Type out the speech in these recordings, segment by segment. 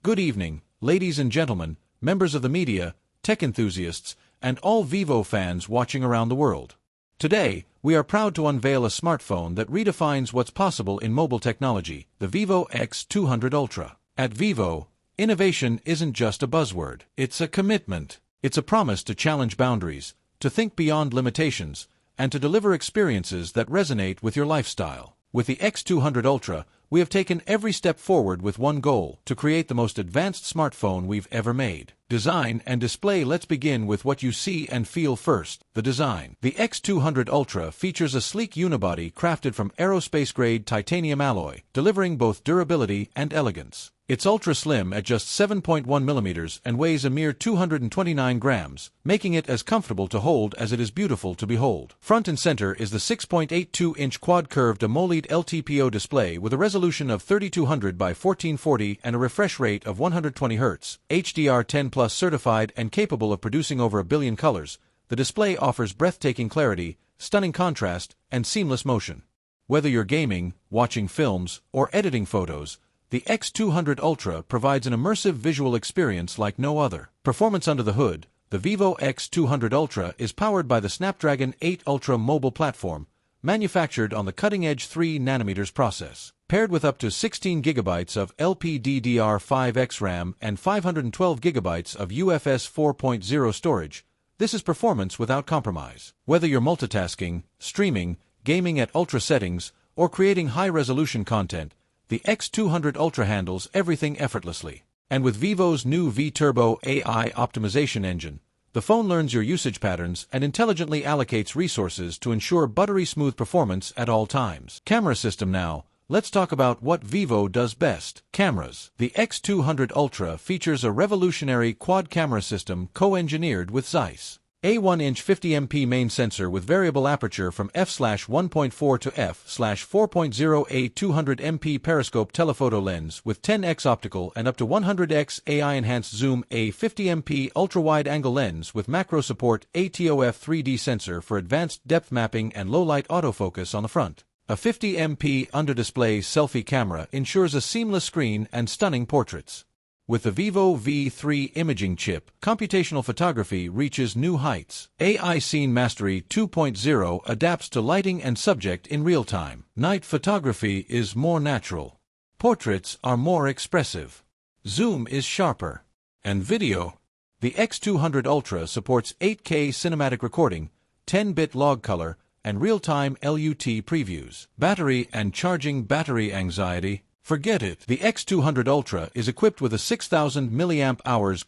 Good evening, ladies and gentlemen, members of the media, tech enthusiasts, and all Vivo fans watching around the world. Today, we are proud to unveil a smartphone that redefines what's possible in mobile technology, the Vivo X200 Ultra. At Vivo, innovation isn't just a buzzword, it's a commitment. It's a promise to challenge boundaries, to think beyond limitations, and to deliver experiences that resonate with your lifestyle. With the X200 Ultra, we have taken every step forward with one goal: to create the most advanced smartphone we've ever made. Design and display. Let's begin with what you see and feel first, the design. The X200 Ultra features a sleek unibody crafted from aerospace-grade titanium alloy, delivering both durability and elegance. It's ultra-slim at just 7.1 mm and weighs a mere 229 grams, making it as comfortable to hold as it is beautiful to behold. Front and center is the 6.82-inch quad-curved AMOLED LTPO display with a resolution of 3200 by 1440 and a refresh rate of 120 Hz. HDR10+ certified and capable of producing over 1 billion colors, the display offers breathtaking clarity, stunning contrast, and seamless motion. Whether you're gaming, watching films, or editing photos, the X200 Ultra provides an immersive visual experience like no other. Performance under the hood. The Vivo X200 Ultra is powered by the Snapdragon 8 Ultra mobile platform, manufactured on the cutting-edge 3nm process. Paired with up to 16 GB of LPDDR5X RAM and 512 GB of UFS 4.0 storage, this is performance without compromise. Whether you're multitasking, streaming, gaming at ultra settings, or creating high-resolution content, the X200 Ultra handles everything effortlessly. And with Vivo's new V-Turbo AI optimization engine, the phone learns your usage patterns and intelligently allocates resources to ensure buttery smooth performance at all times. Camera system now. Let's talk about what Vivo does best. Cameras. The X200 Ultra features a revolutionary quad-camera system co-engineered with Zeiss. A 1-inch 50MP main sensor with variable aperture from f/1.4 to f/4.0, a 200MP periscope telephoto lens with 10x optical and up to 100x AI-enhanced zoom, a 50MP ultra-wide-angle lens with macro support, a TOF 3D sensor for advanced depth mapping and low-light autofocus on the front. A 50MP under-display selfie camera ensures a seamless screen and stunning portraits. With the Vivo V3 imaging chip, computational photography reaches new heights. AI Scene Mastery 2.0 adapts to lighting and subject in real time. Night photography is more natural. Portraits are more expressive. Zoom is sharper. And video. The X200 Ultra supports 8K cinematic recording, 10-bit log color, and real-time LUT previews. Battery and charging. Battery anxiety? Forget it. The X200 Ultra is equipped with a 6000 mAh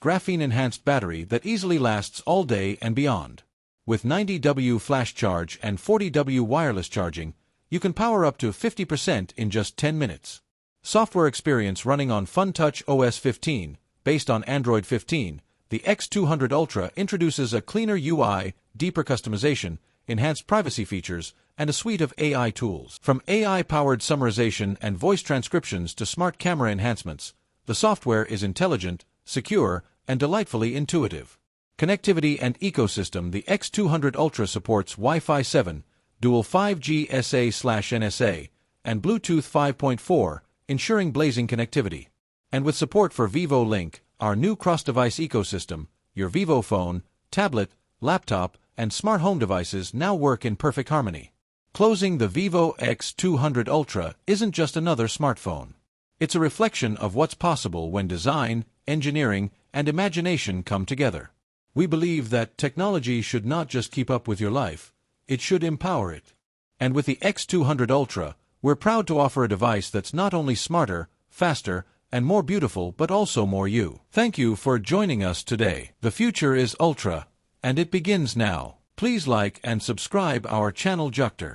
graphene-enhanced battery that easily lasts all day and beyond. With 90W flash charge and 40W wireless charging, you can power up to 50% in just 10 minutes. Software experience. Running on FunTouch OS 15, based on Android 15, the X200 Ultra introduces a cleaner UI, deeper customization, enhanced privacy features, and a suite of AI tools. From AI-powered summarization and voice transcriptions to smart camera enhancements, the software is intelligent, secure, and delightfully intuitive. Connectivity and ecosystem. The X200 Ultra supports Wi-Fi 7, dual 5G SA/NSA, and Bluetooth 5.4, ensuring blazing connectivity. And with support for Vivo Link, our new cross-device ecosystem, your Vivo phone, tablet, laptop, and smart home devices now work in perfect harmony. Closing. The Vivo X200 Ultra isn't just another smartphone. It's a reflection of what's possible when design, engineering, and imagination come together. We believe that technology should not just keep up with your life, it should empower it. And with the X200 Ultra, we're proud to offer a device that's not only smarter, faster, and more beautiful but also more you. Thank you for joining us today. The future is Ultra, and it begins now. Please like and subscribe our channel Jucter.